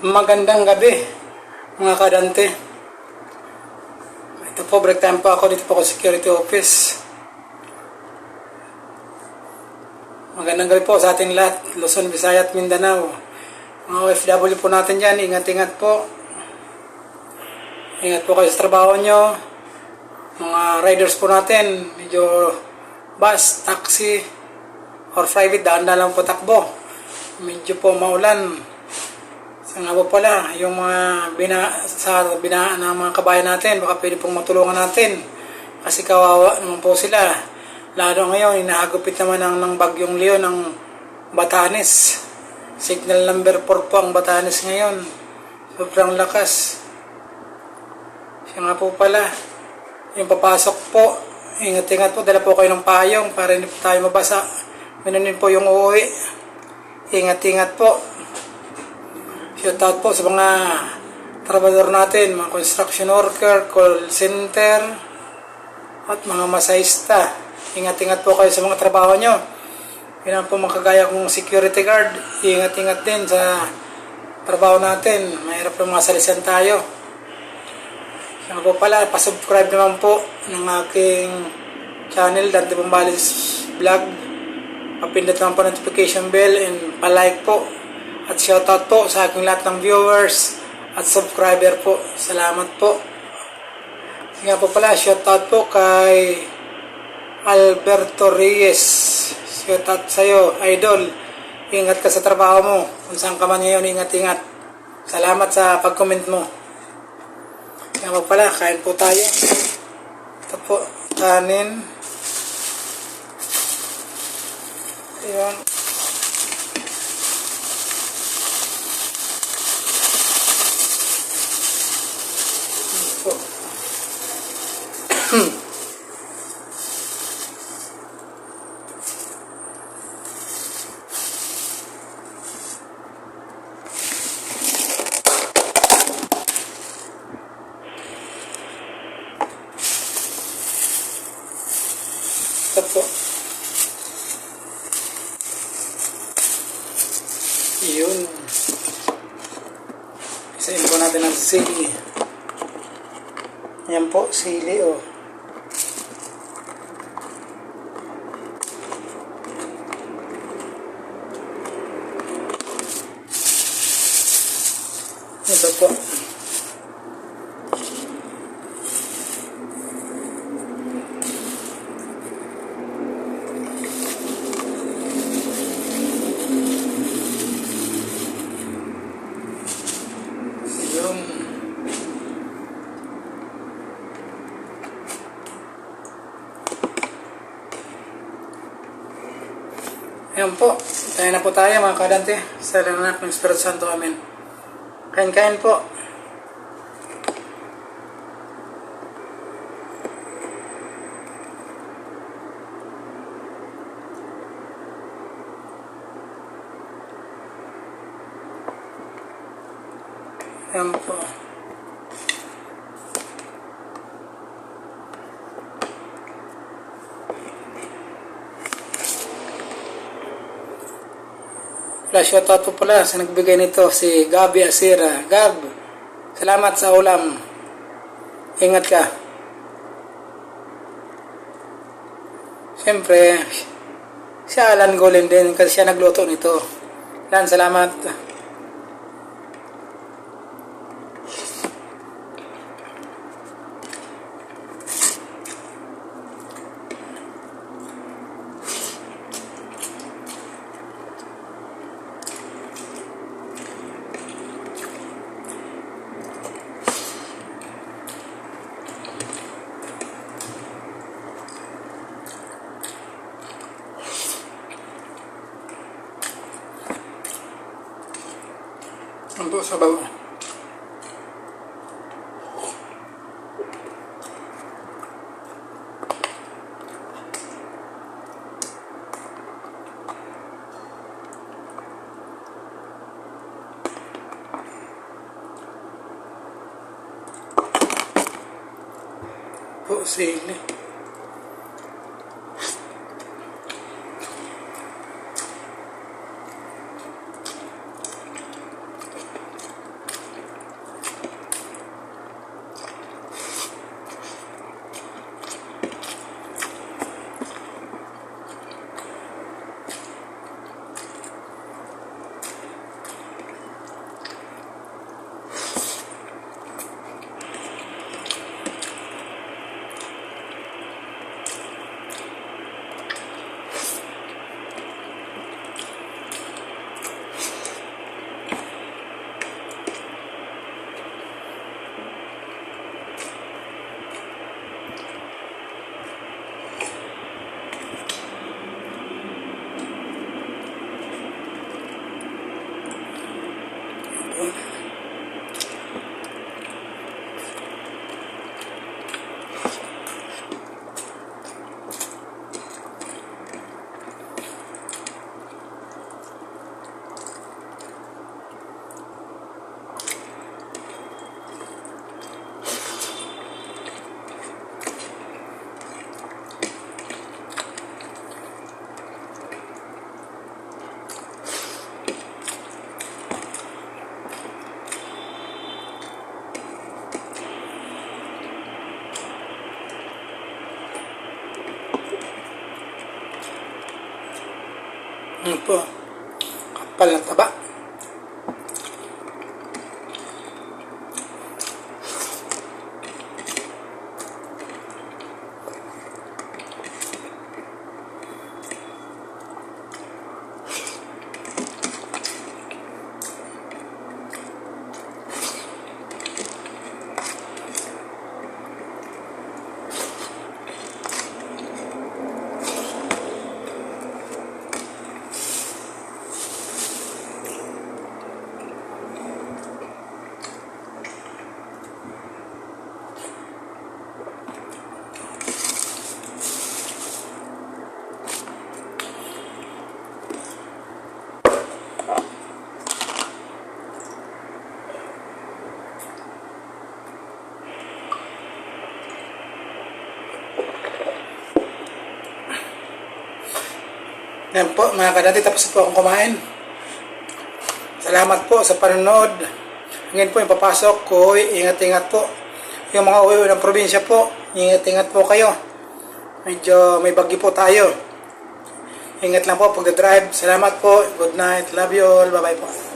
Magandang gabi, mga kadante. Ito po, break time po ako. Dito po ako security office. Magandang gabi po sa ating lahat, Luzon, Visayas at Mindanao. Mga OFW po natin dyan, ingat-ingat po. Ingat po kayo sa trabaho nyo. Mga riders po natin, medyo bus, taxi, or private, daan-daan lang po takbo. Medyo po maulan. Nga po pala, yung mga binaan ng mga kabayan natin, baka pwede pong matulungan natin. Kasi kawawa naman po sila. Lalo ngayon, inahagupit naman ng bagyong Leon ng Batanes. Signal number 4 po ang Batanes ngayon. Sobrang lakas. Siya nga po pala, yung papasok po, ingat-ingat po, dala po kayo ng payong para hindi po tayo mabasa. Minunin po yung uuwi. Ingat-ingat po. Shoutout po sa mga trabador natin, mga construction worker, call center, at mga masahista. Ingat-ingat po kayo sa mga trabaho nyo. Yan po mga kagaya kong security guard. Ingat-ingat din sa trabaho natin. Mahirap po mga salisan tayo. Yan po pala, pasubscribe naman po ng aking channel, Dante Pumbales Vlog. Papindot naman po notification bell and palike po. At shoutout po sa aking lahat ng viewers at subscriber po. Salamat po. Nga po pala, shoutout po kay Alberto Reyes. Shoutout sa'yo, idol. Ingat ka sa trabaho mo. Kung saan ka man ngayon, ingat-ingat. Salamat sa pag-comment mo. Nga po pala, kain po tayo. Ito po, kanin. Ayan. Ito po. Yun. Isayin po natin ang sili. Yan po, sili o. Ito po. Ayan po, tayo na po tayo mga kadante. Sa lanak ng Espiritu Santo, amen. Kain-kain po. Ayan po. Shoutout po pala sa nagbigay nito, si Gabi Asira. Gab, salamat sa ulam. Ingat ka. Siyempre, si Alan Golem din kasi siya nagluto nito. Alan, salamat. Untuk sabaw. Po sili. Yan po. Kapal ng taba. Yan po mga kadati, tapos po akong kumain. Salamat po sa panonood. Ngayon po yung papasok ko, ingat-ingat po. Yung mga uwi ng probinsya po, ingat-ingat po kayo. Medyo may bagyo po tayo. Ingat lang po pagdadrive. Salamat po. Good night. Love you all. Bye-bye po.